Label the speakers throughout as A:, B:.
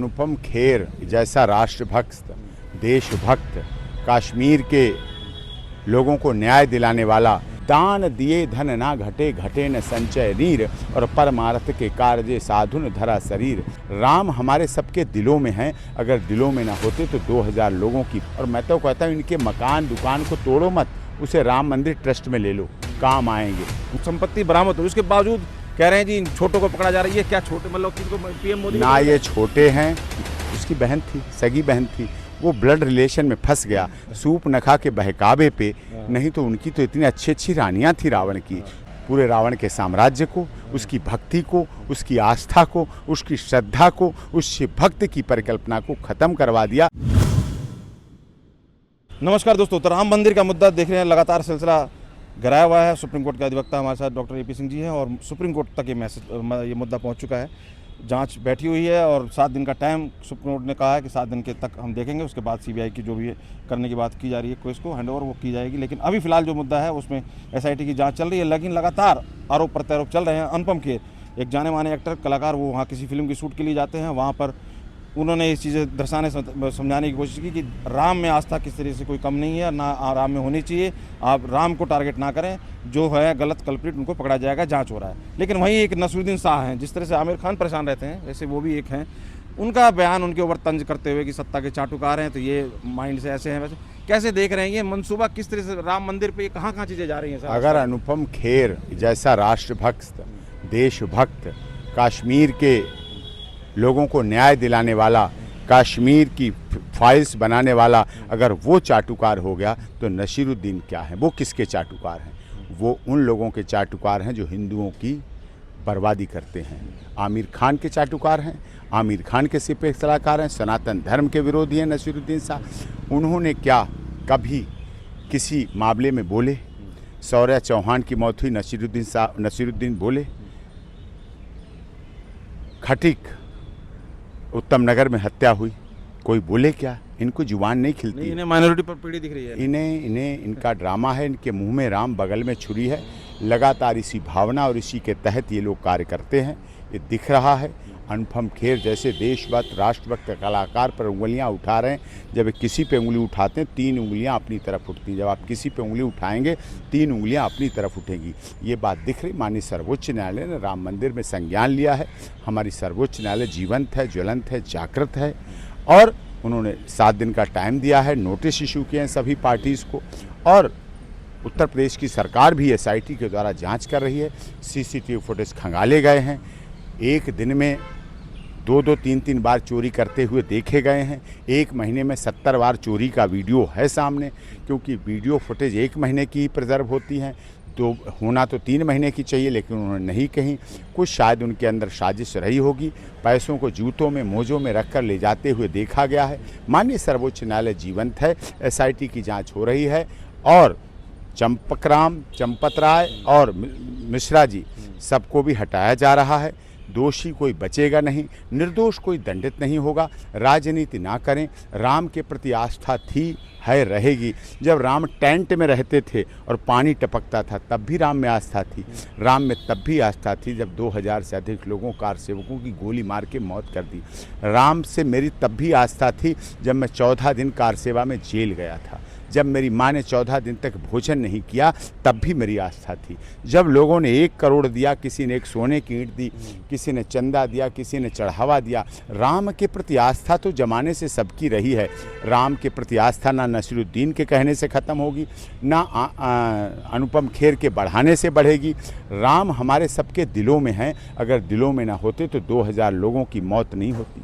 A: अनुपम खेर जैसा राष्ट्रभक्त, देशभक्त, कश्मीर के लोगों को न्याय दिलाने वाला, दान दिए धन ना घटे, घटे न संचय नीर, और परमार्थ के कार्य साधुन धरा शरीर। राम हमारे सबके दिलों में हैं, अगर दिलों में ना होते तो 2000 लोगों की। और मैं तो कहता हूँ इनके मकान दुकान को तोड़ो मत, उसे राम मंदिर ट्रस्ट में ले लो, काम आएंगे।
B: संपत्ति बरामद हुई, उसके बावजूद कह रहे हैं जी इन छोटों को पकड़ा जा रहा है। ये क्या छोटे, मतलब किनको पीएम मोदी
A: ना ये छोटे हैं, उसकी बहन थी, सगी बहन थी, वो ब्लड रिलेशन में फंस गया सूप नखा के बहकावे पे। नहीं तो उनकी तो इतनी अच्छी अच्छी रानियां थी रावण की। पूरे रावण के साम्राज्य को, उसकी भक्ति को, उसकी आस्था को, उसकी श्रद्धा को, उस शिव भक्त की परिकल्पना को खत्म करवा दिया।
B: नमस्कार दोस्तों, तो राम मंदिर का मुद्दा देख रहे हैं, लगातार सिलसिला गहराया हुआ है। सुप्रीम कोर्ट के अधिवक्ता हमारे साथ डॉक्टर एपी सिंह जी हैं और सुप्रीम कोर्ट तक ये मुद्दा पहुंच चुका है। जांच बैठी हुई है और 7 दिन का टाइम सुप्रीम कोर्ट ने कहा है कि 7 दिन के तक हम देखेंगे। उसके बाद सीबीआई की जो भी करने की बात की जा रही है केस को हैंडओवर वो की जाएगी। लेकिन अभी फिलहाल जो मुद्दा है उसमें एसआईटी की जांच चल रही है। लेकिन लगातार आरोप प्रत्यारोप चल रहे हैं। अनुपम खेर एक जाने माने एक्टर कलाकार, वो वहाँ किसी फिल्म की शूट के लिए जाते हैं। वहाँ पर उन्होंने ये चीज़ें दर्शाने समझाने की कोशिश की कि राम में आस्था किस तरह से कोई कम नहीं है, ना राम में होनी चाहिए। आप राम को टारगेट ना करें, जो है गलत कल्प्रिट उनको पकड़ा जाएगा, जांच हो रहा है। लेकिन वहीं एक नसरुद्दीन शाह हैं, जिस तरह से आमिर खान परेशान रहते हैं वैसे वो भी एक हैं। उनका बयान उनके ऊपर तंज करते हुए कि सत्ता के चाटुकार हैं, तो ये माइंड से ऐसे हैं। वैसे कैसे देख रहे हैं ये मनसूबा, किस तरह से राम मंदिर पर कहाँ कहाँ चीज़ें जा रही हैं?
A: अगर अनुपम खेर जैसा राष्ट्रभक्त, देशभक्त, कश्मीर के लोगों को न्याय दिलाने वाला, कश्मीर की फाइल्स बनाने वाला, अगर वो चाटुकार हो गया तो नसीरुद्दीन क्या है? वो किसके चाटुकार हैं? वो उन लोगों के चाटुकार हैं जो हिंदुओं की बर्बादी करते हैं। आमिर खान के चाटुकार हैं, आमिर खान के सिपह सलाहकार हैं, सनातन धर्म के विरोधी हैं नसीरुद्दीन शाह। उन्होंने क्या कभी किसी मामले में बोले? शौर्या चौहान की मौत हुई, नसीरुद्दीन बोले? खटीक उत्तम नगर में हत्या हुई, कोई बोले क्या? इनको जुबान नहीं खिलती।
B: इन्हें माइनॉरिटी पर पीड़ी दिख रही है।
A: इनका ड्रामा है। इनके मुंह में राम, बगल में छुरी है। लगातार इसी भावना और इसी के तहत ये लोग कार्य करते हैं, ये दिख रहा है। अनुपम खेर जैसे देशभक्त, राष्ट्रभक्त कलाकार पर उंगलियां उठा रहे हैं। जब किसी पे उंगली उठाते हैं 3 उंगलियां अपनी तरफ उठती हैं। जब आप किसी पे उंगली उठाएंगे 3 उंगलियां अपनी तरफ उठेंगी। ये बात दिख रही। माननीय सर्वोच्च न्यायालय ने राम मंदिर में संज्ञान लिया है। हमारी सर्वोच्च न्यायालय जीवंत है, ज्वलंत है, जागृत है। और उन्होंने 7 दिन का टाइम दिया है, नोटिस इशू किए हैं सभी पार्टीज़ को। और उत्तर प्रदेश की सरकार भी एसआईटी के द्वारा जाँच कर रही है। सीसीटीवी फुटेज खंगाले गए हैं। एक दिन में 2-2, 3-3 बार चोरी करते हुए देखे गए हैं। 1 महीने में 70 बार चोरी का वीडियो है सामने, क्योंकि वीडियो फुटेज 1 महीने की ही प्रिजर्व होती हैं। तो होना तो 3 महीने की चाहिए, लेकिन उन्होंने नहीं कहीं। कुछ शायद उनके अंदर साजिश रही होगी। पैसों को जूतों में, मोजों में रखकर ले जाते हुए देखा गया है। माननीय सर्वोच्च न्यायालय जीवंत है, एसआईटी की जाँच हो रही है। और चंपत राय और मिश्रा जी सबको भी हटाया जा रहा है। दोषी कोई बचेगा नहीं, निर्दोष कोई दंडित नहीं होगा। राजनीति ना करें। राम के प्रति आस्था थी, है, रहेगी। जब राम टेंट में रहते थे और पानी टपकता था तब भी राम में आस्था थी। राम में तब भी आस्था थी जब 2000 से अधिक लोगों, कार सेवकों की गोली मार के मौत कर दी। राम से मेरी तब भी आस्था थी जब मैं 14 दिन कार सेवा में जेल गया था। जब मेरी माँ ने 14 दिन तक भोजन नहीं किया तब भी मेरी आस्था थी। जब लोगों ने 1 करोड़ दिया, किसी ने 1 सोने की ईंट दी, किसी ने चंदा दिया, किसी ने चढ़ावा दिया। राम के प्रति आस्था तो जमाने से सबकी रही है। राम के प्रति आस्था ना नसीरुद्दीन के कहने से ख़त्म होगी, ना अनुपम खेर के बढ़ाने से बढ़ेगी। राम हमारे सबके दिलों में हैं, अगर दिलों में ना होते तो 2000 लोगों की मौत नहीं होती,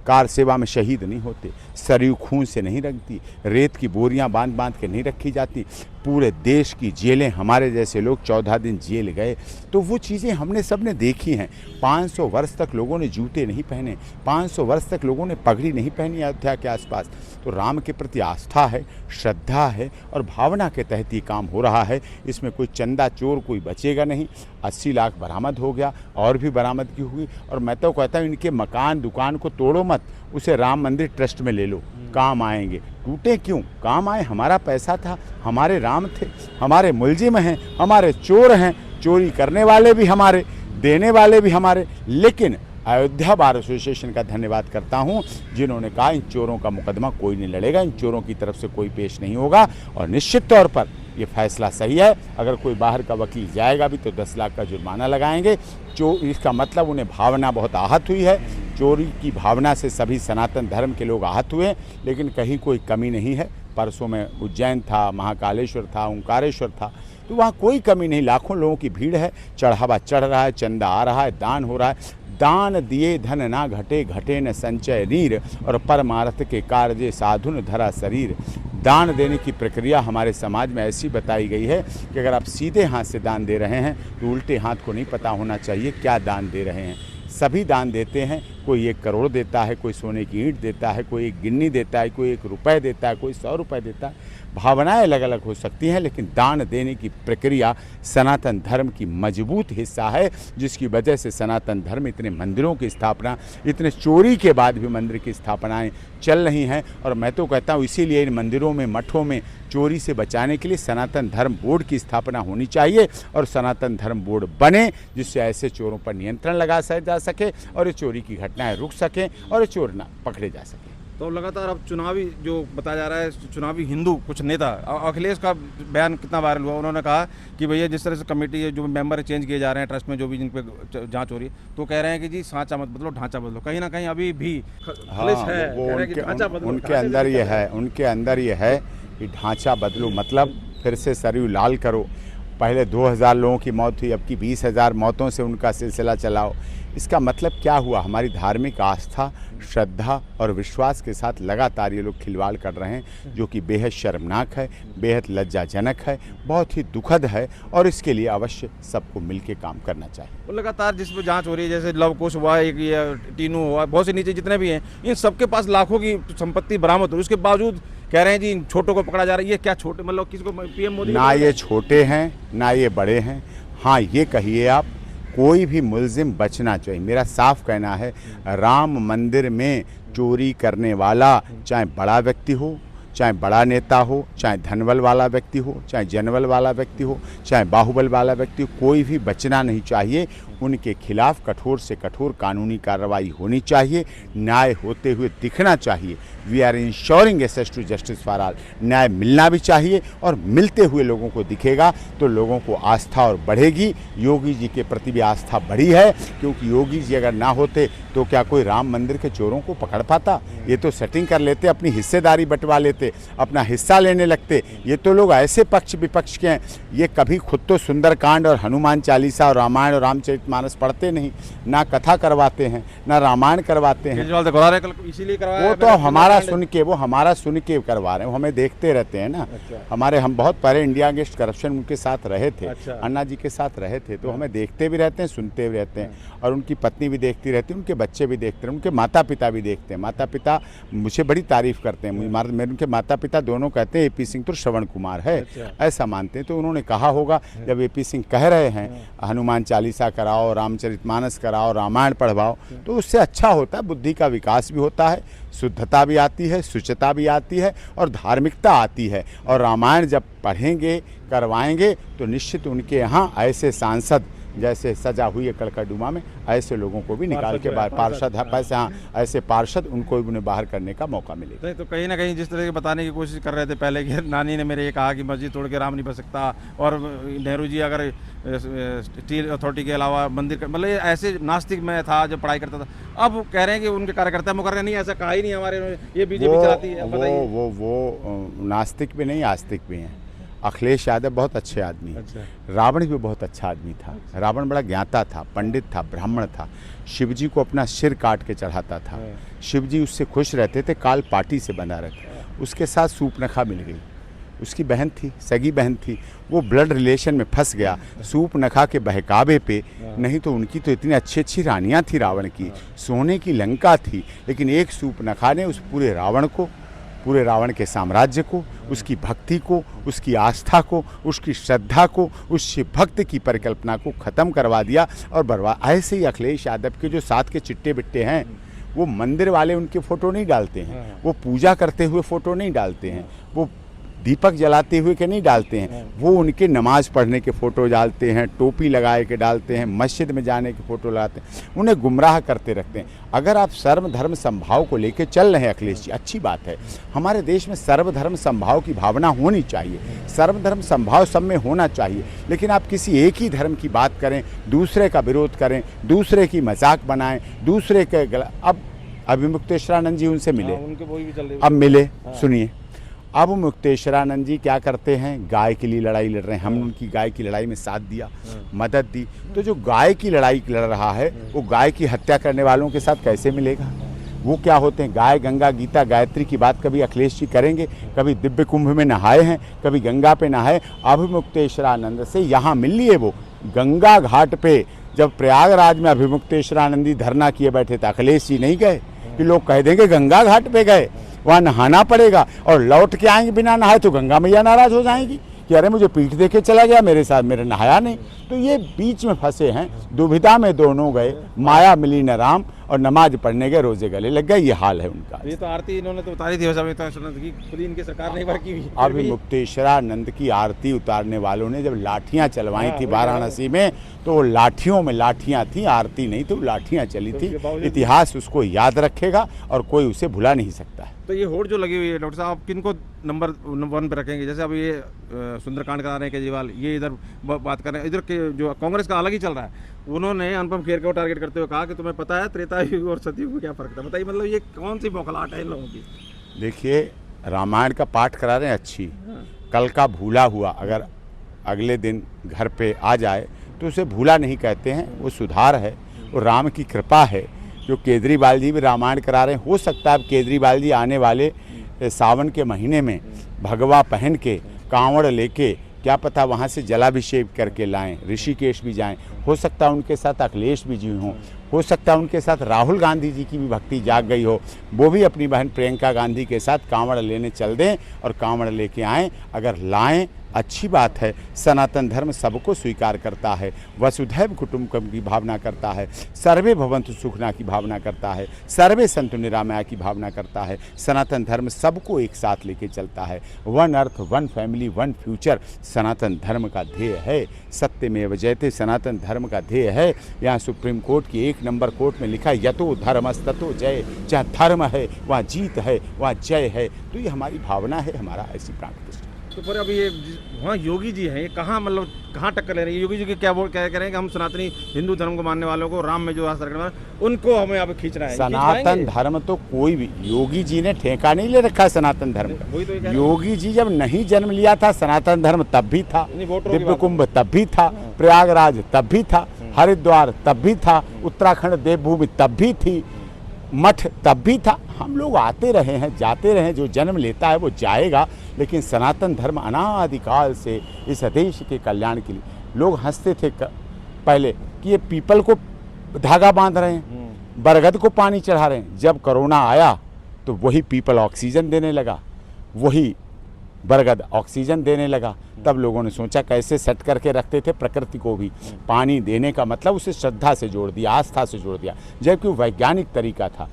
A: कार सेवा में शहीद नहीं होते, सरयू खून से नहीं रंगती, रेत की बोरियां बांध बांध के नहीं रखी जाती। पूरे देश की जेलें हमारे जैसे लोग 14 दिन जेल गए, तो वो चीज़ें हमने सब ने देखी हैं। 500 वर्ष तक लोगों ने जूते नहीं पहने, 500 वर्ष तक लोगों ने पगड़ी नहीं पहनी अयोध्या के आसपास। तो राम के प्रति आस्था है, श्रद्धा है और भावना के तहत ये काम हो रहा है। इसमें कोई चंदा चोर कोई बचेगा नहीं। 80 लाख बरामद हो गया, और भी बरामदगी हुई। और मैं तो कहता हूँ इनके मकान दुकान को तोड़ो मत, उसे राम मंदिर ट्रस्ट में ले लो, काम आएंगे। टूटे क्यों? काम आए। हमारा पैसा था, हमारे राम थे, हमारे मुलजिम हैं, हमारे चोर हैं, चोरी करने वाले भी हमारे, देने वाले भी हमारे। लेकिन अयोध्या बार एसोसिएशन का धन्यवाद करता हूं, जिन्होंने कहा इन चोरों का मुकदमा कोई नहीं लड़ेगा, इन चोरों की तरफ से कोई पेश नहीं होगा और निश्चित तौर पर ये फैसला सही है। अगर कोई बाहर का वकील जाएगा भी तो 10 लाख का जुर्माना लगाएंगे। इसका मतलब उन्हें भावना बहुत आहत हुई है, चोरी की भावना से सभी सनातन धर्म के लोग आहत हुए, लेकिन कहीं कोई कमी नहीं है। परसों में उज्जैन था, महाकालेश्वर था, ओंकारेश्वर था, तो वहाँ कोई कमी नहीं, लाखों लोगों की भीड़ है, चढ़ावा चढ़ रहा है, चंदा आ रहा है, दान हो रहा है। दान दिए धन ना घटे, घटे न संचय नीर, और परमार्थ के कार्य साधुन धरा शरीर। दान देने की प्रक्रिया हमारे समाज में ऐसी बताई गई है कि अगर आप सीधे हाथ से दान दे रहे हैं तो उल्टे हाथ को नहीं पता होना चाहिए क्या दान दे रहे हैं। सभी दान देते हैं, कोई 1 करोड़ देता है, कोई सोने की ईंट देता है, कोई 1 गिन्नी देता है, कोई 1 रुपये देता है, कोई 100 रुपये देता है। भावनाएं अलग अलग हो सकती हैं, लेकिन दान देने की प्रक्रिया सनातन धर्म की मजबूत हिस्सा है, जिसकी वजह से सनातन धर्म इतने मंदिरों की स्थापना, इतने चोरी के बाद भी मंदिर की स्थापनाएं चल रही हैं। और मैं तो कहता हूँ इसीलिए इन मंदिरों में, मठों में चोरी से बचाने के लिए सनातन धर्म बोर्ड की स्थापना होनी चाहिए और सनातन धर्म बोर्ड बने, जिससे ऐसे चोरों पर नियंत्रण लगा जा सके और ये चोरी की घटनाएं रुक सकें और ये चोर ना पकड़े जा सकें।
B: तो लगातार अब चुनावी जो बताया जा रहा है, चुनावी हिंदू कुछ नेता, अखिलेश का बयान कितना वायरल हुआ, उन्होंने कहा कि भैया जिस तरह से कमेटी है, जो मेंबर चेंज किए जा रहे हैं ट्रस्ट में, जो भी जिन पे जांच हो रही है, तो कह रहे हैं कि जी सांचा मत बदलो, ढांचा बदलो। कहीं ना कहीं अभी भी खलिश है,
A: वो उनके अंदर ये है कि ढांचा बदलो मतलब फिर से सरयू लाल करो। पहले 2000 लोगों की मौत हुई, अब की 20,000 मौतों से उनका सिलसिला चलाओ। इसका मतलब क्या हुआ? हमारी धार्मिक आस्था, श्रद्धा और विश्वास के साथ लगातार ये लोग खिलवाड़ कर रहे हैं, जो कि बेहद शर्मनाक है, बेहद लज्जाजनक है, बहुत ही दुखद है और इसके लिए अवश्य सबको मिलकर काम करना चाहिए।
B: और लगातार जिस पर जांच हो रही है, जैसे लव कुश हुआ, एक ये टीनू हुआ, बहुत से नीचे जितने भी हैं, इन सबके पास लाखों की संपत्ति बरामद हुई, उसके बावजूद कह रहे हैं जी इन छोटों को पकड़ा जा रहा है। ये क्या छोटे, मतलब किसी को पीएम मोदी
A: ना ये छोटे हैं ना ये बड़े हैं। हाँ, ये कहिए आप, कोई भी मुलजिम बचना चाहिए। मेरा साफ कहना है, राम मंदिर में चोरी करने वाला, चाहे बड़ा व्यक्ति हो, चाहे बड़ा नेता हो, चाहे धनबल वाला व्यक्ति हो, चाहे जनबल वाला व्यक्ति हो, चाहे बाहुबल वाला व्यक्ति हो, कोई भी बचना नहीं चाहिए। उनके खिलाफ कठोर से कठोर कानूनी कार्रवाई होनी चाहिए, न्याय होते हुए दिखना चाहिए। We are ensuring access to justice for all. न्याय मिलना भी चाहिए और मिलते हुए लोगों को दिखेगा तो लोगों को आस्था और बढ़ेगी। योगी जी के प्रति भी आस्था बढ़ी है, क्योंकि योगी जी अगर ना होते तो क्या कोई राम मंदिर के चोरों को पकड़ पाता? ये तो सेटिंग कर लेते, अपनी हिस्सेदारी बंटवा लेते, अपना हिस्सा लेने लगते। ये तो लोग ऐसे पक्ष विपक्ष के हैं, ये कभी खुद तो सुंदरकांड और हनुमान चालीसा और रामायण और रामचरितमानस पढ़ते नहीं, ना कथा करवाते हैं, ना रामायण करवाते हैं।
B: इसीलिए
A: वो तो हमारा सुन के करवा रहे हैं, वो हमें देखते रहते हैं ना। अच्छा। हम बहुत पहले इंडिया अगेंस्ट करप्शन उनके साथ रहे थे। अच्छा। अन्ना जी के साथ रहे थे, तो हमें देखते भी रहते हैं, सुनते भी रहते हैं, और उनकी पत्नी भी देखती रहती है, उनके बच्चे भी देखते हैं, उनके माता पिता भी देखते हैं। माता पिता मुझे बड़ी तारीफ करते हैं, मेरे उनके माता पिता दोनों कहते हैं एपी सिंह तो श्रवण कुमार है। अच्छा। ऐसा मानते हैं। तो उन्होंने कहा होगा, जब एपी सिंह कह रहे हैं हनुमान चालीसा कराओ, रामचरितमानस कराओ, रामायण पढ़वाओ, तो उससे अच्छा होता है, बुद्धि का विकास भी होता है, शुद्धता भी आती है, शुचिता भी आती है और धार्मिकता आती है। और रामायण जब पढ़ेंगे, करवाएंगे, तो निश्चित उनके यहाँ ऐसे सांसद जैसे सजा हुई है कड़कड़डुमा में, ऐसे लोगों को भी निकाल के बाहर पार्षद ऐसे पार्षद उनको भी उन्हें बाहर करने का मौका मिलेगा।
B: तो कहीं ना कहीं जिस तरह के बताने की कोशिश कर रहे थे पहले कि नानी ने मेरे ये कहा कि मस्जिद तोड़ के राम नहीं बच सकता, और नेहरू जी अगर स्टील अथॉरिटी के अलावा मंदिर, मतलब ऐसे नास्तिक में था जब पढ़ाई करता था। अब कह रहे हैं कि उनके कार्यकर्ता मुकर्रर नहीं, ऐसा कहा ही नहीं हमारे, ये बीजेपी चलाती है।
A: वो नास्तिक भी नहीं, आस्तिक भी हैं। अखिलेश यादव बहुत अच्छे आदमी हैं। अच्छा। रावण भी बहुत अच्छा आदमी था। अच्छा। रावण बड़ा ज्ञाता था, पंडित था, ब्राह्मण था, शिव जी को अपना सिर काट के चढ़ाता था। शिव जी उससे खुश रहते थे, काल पार्टी से बना रहता। उसके साथ सूपनखा मिल गई, उसकी बहन थी, सगी बहन थी, वो ब्लड रिलेशन में फंस गया सूपनखा के बहकावे पे। नहीं तो उनकी तो इतनी अच्छी अच्छी रानियाँ थी रावण की, सोने की लंका थी, लेकिन एक सूपनखा ने उस पूरे रावण को, पूरे रावण के साम्राज्य को, उसकी भक्ति को, उसकी आस्था को, उसकी श्रद्धा को, उस शिव भक्त की परिकल्पना को ख़त्म करवा दिया और बर्बाद। ऐसे ही अखिलेश यादव के जो साथ के चिट्टे बिट्टे हैं, वो मंदिर वाले उनके फ़ोटो नहीं डालते हैं, वो पूजा करते हुए फ़ोटो नहीं डालते हैं, वो दीपक जलाते हुए के नहीं डालते हैं, वो उनके नमाज पढ़ने के फ़ोटो डालते हैं, टोपी लगाए के डालते हैं, मस्जिद में जाने के फ़ोटो लगाते हैं, उन्हें गुमराह करते रखते हैं। अगर आप सर्वधर्म समभाव को लेकर चल रहे हैं अखिलेश जी, अच्छी बात है। हमारे देश में सर्वधर्म समभाव की भावना होनी चाहिए, सर्वधर्म समभाव सब में होना चाहिए, लेकिन आप किसी एक ही धर्म की बात करें, दूसरे का विरोध करें, दूसरे की मजाक बनाएं, दूसरे के अब अभी मुक्तेश्वरानंद जी उनसे मिले,
B: उनके वही भी चल रही
A: अब मिले, सुनिए, अब मुक्तेश्वरानंद जी क्या करते हैं, गाय के लिए लड़ाई लड़ रहे हैं। हमने उनकी गाय की लड़ाई में साथ दिया, मदद दी, तो जो गाय की लड़ाई लड़ रहा है वो गाय की हत्या करने वालों के साथ कैसे मिलेगा? वो क्या होते हैं? गाय, गंगा, गीता, गायत्री की बात कभी अखिलेश जी करेंगे? कभी दिव्य कुंभ में नहाए हैं, कभी गंगा पे नहाए? अभिमुक्तेश्वरानंद से यहाँ मिल लिए वो गंगा घाट पे, जब प्रयागराज में अभिमुक्तेश्वरानंदी धरना किए बैठे थे, अखिलेश जी नहीं गए कि लोग कह देंगे गंगा घाट पे गए, वहाँ नहाना पड़ेगा और लौट के आएंगे बिना नहाए तो गंगा मैया नाराज हो जाएंगी कि अरे मुझे पीठ दे के चला गया मेरे साथ, मेरे नहाया नहीं। तो ये बीच में फंसे हैं, दुविधा में दोनों गए, माया मिली न राम और नमाज पढ़ने गए रोजे गले लग गए, ये हाल है उनका।
B: ये तो आरती इन्होंने तो उतारी थी की, खुद ही इनकी सरकार ने एक बार की हुई।
A: अभी मुक्तेश्वरानंद की आरती उतारने वालों ने जब लाठियां चलवाई थी वाराणसी में, तो वो लाठियों में लाठियां थी, आरती नहीं तो लाठियां चली थी। इतिहास उसको याद रखेगा और कोई उसे भुला नहीं सकता है।
B: तो ये होड़ जो लगी हुई है डॉक्टर साहब, किनको नंबर 1 पे रखेंगे? जैसे अब ये सुंदरकांड करा रहे हैं केजरीवाल, ये इधर बात कर रहे हैं, इधर के जो कांग्रेस का अलग ही चल रहा है, उन्होंने अनुपम खेर को टारगेट करते हुए कहा कि तुम्हें पता है त्रेता युग और सतयुग में क्या फर्क था? बताइए, मतलब ये कौन सी बौखलाहट है इन लोगों की?
A: देखिए, रामायण का पाठ करा रहे हैं, अच्छी, कल का भूला हुआ अगर अगले दिन घर पे आ जाए तो उसे भूला नहीं कहते हैं, वो सुधार है, वो राम की कृपा है। जो केजरीवाल जी भी रामायण करा रहे हैं, हो सकता है अब केजरीवाल जी आने वाले सावन के महीने में भगवा पहन के कांवड़ लेके, क्या पता वहाँ से जलाभिषेक करके लाएं, ऋषिकेश भी जाएं, हो सकता है उनके साथ अखिलेश भी जी हों, हो सकता है उनके साथ राहुल गांधी जी की भी भक्ति जाग गई हो, वो भी अपनी बहन प्रियंका गांधी के साथ कांवड़ लेने चल दें और कांवड़ लेके आएँ। अगर लाएं अच्छी बात है। सनातन धर्म सबको स्वीकार करता है, वसुधैव कुटुंबकम की भावना करता है, सर्वे भवन्तु सुखना की भावना करता है, सर्वे सन्तु निरामया की भावना करता है। सनातन धर्म सबको एक साथ लेके चलता है। One earth, one family, one future सनातन धर्म का ध्येय है। सत्यमेव जयते सनातन धर्म का ध्येय है। यहाँ सुप्रीम कोर्ट की 1 नंबर कोर्ट में लिखा है, यतो धर्मस्ततो जय। जहाँ धर्म है वहाँ जीत है, वहाँ जय है। तो ये हमारी भावना है, हमारा ऐसी प्राण प्रतिष्ठा।
B: तो पर अभी ये वहाँ योगी जी हैं, ये कहाँ, मतलब कहाँ टक्कर ले रहे हैं? योगी जी की क्या कह रहे हैं कि हम सनातनी हिंदू धर्म को मानने वालों को, राम में जो आस्था रखने वाले उनको हमें यहाँ पे खींचना है।
A: सनातन धर्म तो कोई भी, योगी जी ने ठेका नहीं ले रखा है सनातन धर्म का। योगी जी जब नहीं जन्म लिया था, सनातन धर्म तब भी था, दिव्य कुंभ तब भी था, प्रयागराज तब भी था, हरिद्वार तब भी था, उत्तराखंड देवभूमि तब भी थी, मठ तब भी था। हम लोग आते रहे हैं, जाते रहे, जो जन्म लेता है वो जाएगा, लेकिन सनातन धर्म अनादिकाल से इस देश के कल्याण के लिए। लोग हंसते थे पहले कि ये पीपल को धागा बांध रहे हैं, बरगद को पानी चढ़ा रहे हैं। जब कोरोना आया तो वही पीपल ऑक्सीजन देने लगा, वही बरगद ऑक्सीजन देने लगा। तब लोगों ने सोचा कैसे सेट करके रखते थे प्रकृति को भी। पानी देने का मतलब उसे श्रद्धा से जोड़ दिया, आस्था से जोड़ दिया, जबकि वैज्ञानिक तरीका था।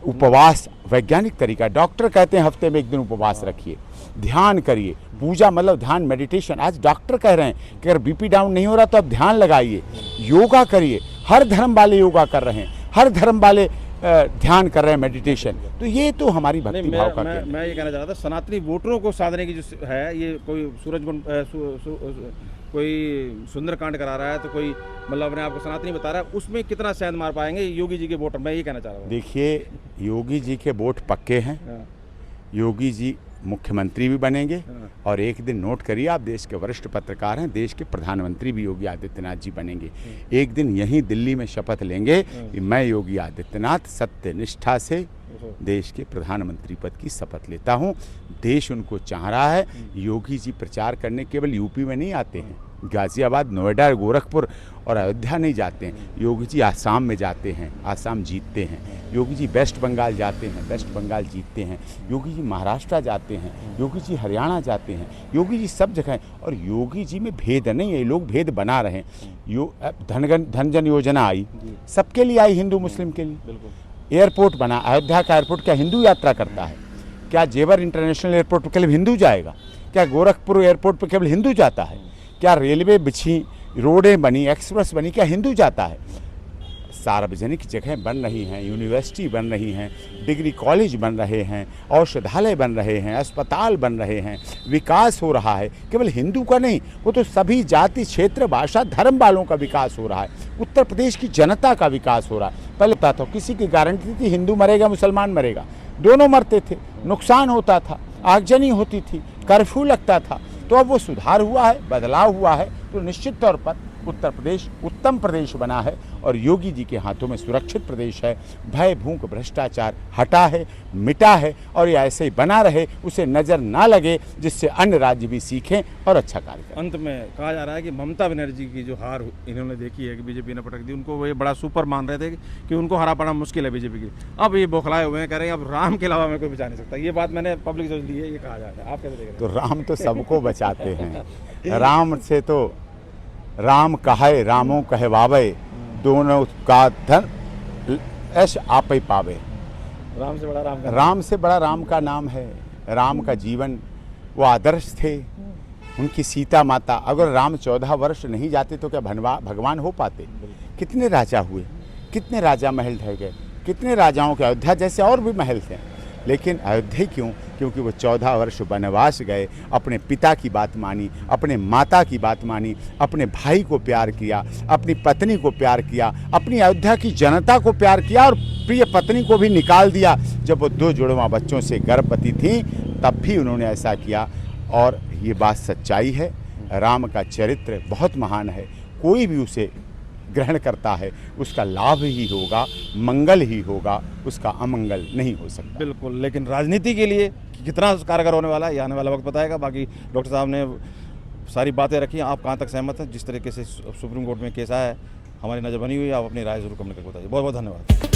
A: उपवास वैज्ञानिक तरीका। डॉक्टर कहते हैं हफ्ते में 1 दिन उपवास रखिए, ध्यान करिए, पूजा मतलब ध्यान, मेडिटेशन। आज डॉक्टर कह रहे हैं कि अगर बीपी डाउन नहीं हो रहा तो आप ध्यान लगाइए, योगा करिए। हर धर्म वाले योगा कर रहे हैं, हर धर्म वाले ध्यान कर रहे हैं, मेडिटेशन। तो ये तो हमारी भक्ति भाव का केंद्र।
B: मैं ये कहना चाह रहा था, सनातनी वोटरों को साधने की जो है, ये कोई कोई सुंदरकांड करा रहा है, तो कोई मतलब अपने आप को सनातनी बता रहा है, उसमें कितना सेंध मार पाएंगे योगी जी के वोटर? मैं ये कहना चाह रहा हूँ।
A: देखिए, योगी जी के वोट पक्के हैं। योगी जी मुख्यमंत्री भी बनेंगे और एक दिन नोट करिए, आप देश के वरिष्ठ पत्रकार हैं, देश के प्रधानमंत्री भी योगी आदित्यनाथ जी बनेंगे। एक दिन यहीं दिल्ली में शपथ लेंगे कि मैं योगी आदित्यनाथ सत्य निष्ठा से देश के प्रधानमंत्री पद की शपथ लेता हूं। देश उनको चाह रहा है। योगी जी प्रचार करने केवल यूपी में नहीं आते हैं, गाजियाबाद, नोएडा, गोरखपुर और अयोध्या नहीं जाते हैं। योगी जी आसाम में जाते हैं, आसाम जीतते हैं। योगी जी वेस्ट बंगाल जाते हैं, वेस्ट बंगाल जीतते हैं। योगी जी महाराष्ट्र जाते हैं, योगी जी हरियाणा जाते हैं। योगी जी सब जगह हैं और योगी जी में भेद नहीं है, लोग भेद बना रहे हैं। धन योजना आई, सबके लिए आई, हिंदू मुस्लिम के लिए। एयरपोर्ट बना, अयोध्या का एयरपोर्ट क्या हिंदू यात्रा करता है? क्या जेवर इंटरनेशनल एयरपोर्ट पर केवल हिंदू जाएगा? क्या गोरखपुर एयरपोर्ट पर केवल हिंदू जाता है? क्या रेलवे बिछी, रोडें बनी, एक्सप्रेस बनी, क्या हिंदू जाता है? सार्वजनिक जगहें बन रही हैं, यूनिवर्सिटी बन रही हैं, डिग्री कॉलेज बन रहे हैं, औषधालय बन रहे हैं, अस्पताल बन रहे हैं, विकास हो रहा है। केवल हिंदू का नहीं, वो तो सभी जाति, क्षेत्र, भाषा, धर्म वालों का विकास हो रहा है। उत्तर प्रदेश की जनता का विकास हो रहा है। पहले होता था, किसी की गारंटी थी हिंदू मरेगा मुसलमान मरेगा, दोनों मरते थे, नुकसान होता था, आगजनी होती थी, कर्फ्यू लगता था। तो अब वो सुधार हुआ है, बदलाव हुआ है, तो निश्चित तौर पर उत्तर प्रदेश उत्तम प्रदेश बना है और योगी जी के हाथों में सुरक्षित प्रदेश है। भय, भूख, भ्रष्टाचार हटा है, मिटा है और ये ऐसे ही बना रहे, उसे नज़र ना लगे, जिससे अन्य राज्य भी सीखें और अच्छा कार्य करें।
B: अंत में कहा जा रहा है कि ममता बनर्जी की जो हार इन्होंने देखी है कि बीजेपी ने पटक दी, उनको वो ये बड़ा सुपर मान रहे थे कि उनको हरा पाना मुश्किल है बीजेपी की। अब ये बौखलाए हुए हैं, कह रहे हैं अब राम के अलावा मैं कोई बचा नहीं सकता। ये बात मैंने पब्लिक सोच ली है, ये कहा जाता है, आप कैसे देख रहे हैं?
A: तो राम तो सबको बचाते हैं। राम से तो राम कहे रामों कहवावे, दोनों का धन ऐश आप ही पावे।
B: राम से बड़ा राम का
A: राम से बड़ा राम का नाम है। राम का जीवन, वो आदर्श थे। उनकी सीता माता, अगर राम 14 वर्ष नहीं जाते तो क्या भगवान हो पाते? कितने राजा हुए, कितने राजा महल ढह गए, कितने राजाओं के, अयोध्या जैसे और भी महल थे, लेकिन अयोध्या क्यों? क्योंकि वो 14 वर्ष वनवास गए, अपने पिता की बात मानी, अपने माता की बात मानी, अपने भाई को प्यार किया, अपनी पत्नी को प्यार किया, अपनी अयोध्या की जनता को प्यार किया और प्रिय पत्नी को भी निकाल दिया। जब वो 2 जुड़वा बच्चों से गर्भवती थी तब भी उन्होंने ऐसा किया। और ये बात सच्चाई है। राम का चरित्र बहुत महान है। कोई भी उसे ग्रहण करता है उसका लाभ ही होगा, मंगल ही होगा, उसका अमंगल नहीं हो सकता।
B: बिल्कुल, लेकिन राजनीति के लिए कितना कारगर होने वाला है ये आने वाला वक्त बताएगा। बाकी डॉक्टर साहब ने सारी बातें रखी, आप कहाँ तक सहमत हैं? जिस तरीके से सुप्रीम कोर्ट में केस आया है, हमारी नज़र बनी हुई है, आप अपनी राय जरूर कमेंट करके बताइए। बहुत बहुत धन्यवाद।